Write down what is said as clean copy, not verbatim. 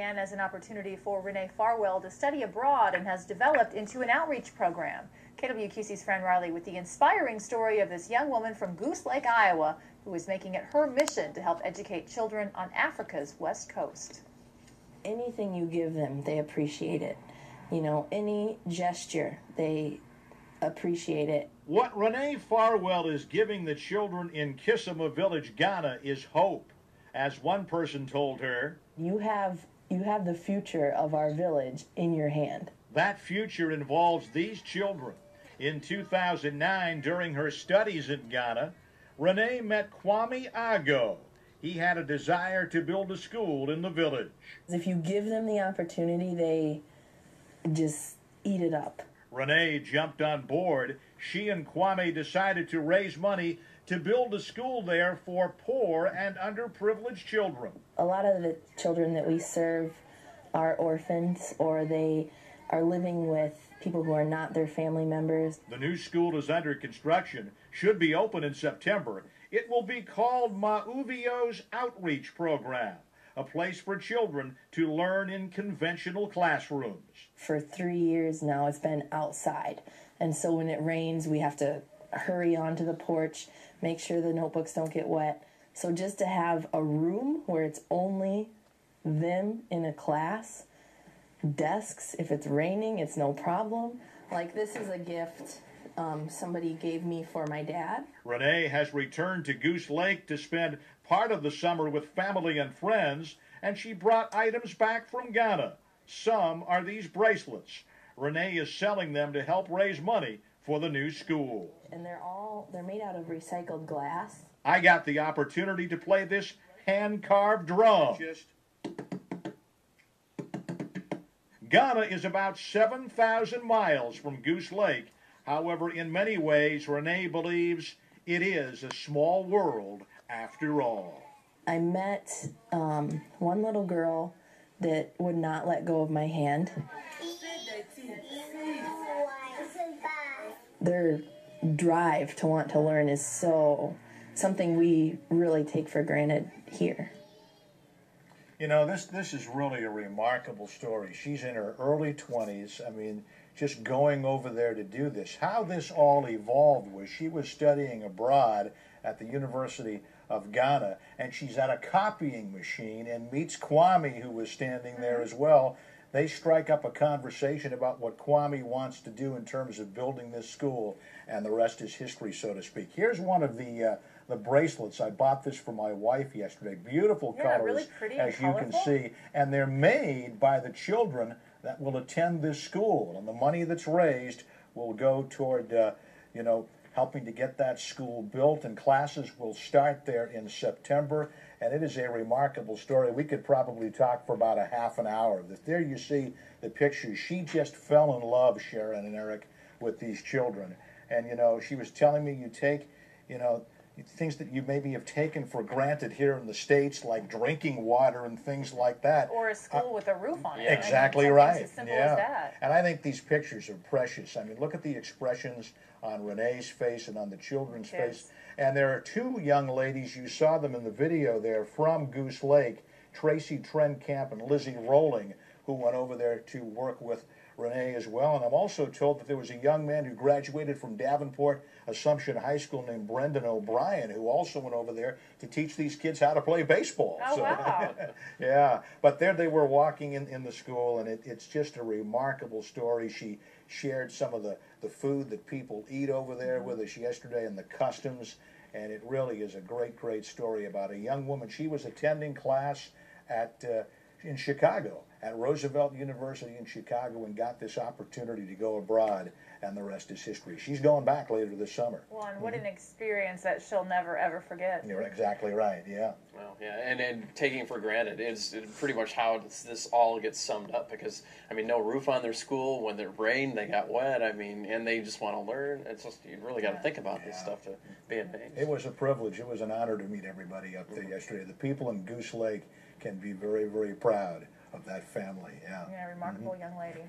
began as an opportunity for Renee Farwell to study abroad and has developed into an outreach program. KWQC's Fran Riley with the inspiring story of this young woman from Goose Lake, Iowa, who is making it her mission to help educate children on Africa's west coast. Anything you give them, they appreciate it. You know, any gesture, they appreciate it. What Renee Farwell is giving the children in Kisima Village, Ghana, is hope. As one person told her, You have the future of our village in your hand. That future involves these children. In 2009, during her studies in Ghana, Renee met Kwame Ago. He had a desire to build a school in the village. If you give them the opportunity, they just eat it up. Renee jumped on board. She and Kwame decided to raise money to build a school there for poor and underprivileged children. A lot of the children that we serve are orphans, or they are living with people who are not their family members. The new school is under construction, should be open in September. It will be called Mawuvio's Outreach Program, a place for children to learn in conventional classrooms. For 3 years now, it's been outside. And so when it rains, we have to hurry onto the porch, make sure the notebooks don't get wet. So just to have a room where it's only them in a class, desks, if it's raining, it's no problem. Like, this is a gift somebody gave me for my dad. Renee has returned to Goose Lake to spend part of the summer with family and friends, and she brought items back from Ghana. Some are these bracelets. Renee is selling them to help raise money for the new school. And they're made out of recycled glass. I got the opportunity to play this hand-carved drum. Ghana is about 7,000 miles from Goose Lake. However, in many ways, Renee believes it is a small world after all. I met one little girl that would not let go of my hand. Their drive to want to learn is something we really take for granted here. You know, this is really a remarkable story. She's in her early 20s. I mean, just going over there to do this. How this all evolved was she was studying abroad at the University of Ghana, and she's at a copying machine and meets Kwame, who was standing there as well. They strike up a conversation about what Kwame wants to do in terms of building this school, and the rest is history, so to speak. Here's one of the bracelets. I bought this for my wife yesterday. Beautiful colors, really pretty as and you can see, and they're made by the children that will attend this school, and the money that's raised will go toward, you know, helping to get that school built, and classes will start there in September. And it is a remarkable story. We could probably talk for about a half an hour. There you see the pictures. She just fell in love, Sharon and Eric, with these children. And, you know, she was telling me you take, you know, things that you maybe have taken for granted here in the States, like drinking water and things like that. Or a school with a roof on it. Exactly, I mean, right. As simple as that. And I think these pictures are precious. I mean, look at the expressions on Renee's face and on the children's face. And there are two young ladies, you saw them in the video there, from Goose Lake, Tracy Trenkamp and Lizzie Rowling, who went over there to work with Renee as well. And I'm also told that there was a young man who graduated from Davenport Assumption High School named Brendan O'Brien, who also went over there to teach these kids how to play baseball. Oh, wow. Yeah, but there they were walking in the school, and it's just a remarkable story. She shared some of the food that people eat over there with us yesterday and the customs, and it really is a great story about a young woman. She was attending class in Chicago, at Roosevelt University in Chicago, and got this opportunity to go abroad, and the rest is history. She's going back later this summer. Well, and what an experience that she'll never, ever forget. You're exactly right, yeah. Well, yeah, and taking for granted is pretty much how this all gets summed up, because, I mean, no roof on their school. When it rained, they got wet, I mean, and they just want to learn. It's just, you really got to think about this stuff to be amazed. It was a privilege. It was an honor to meet everybody up there yesterday. The people in Goose Lake can be very proud of that family, yeah. Yeah, remarkable young lady.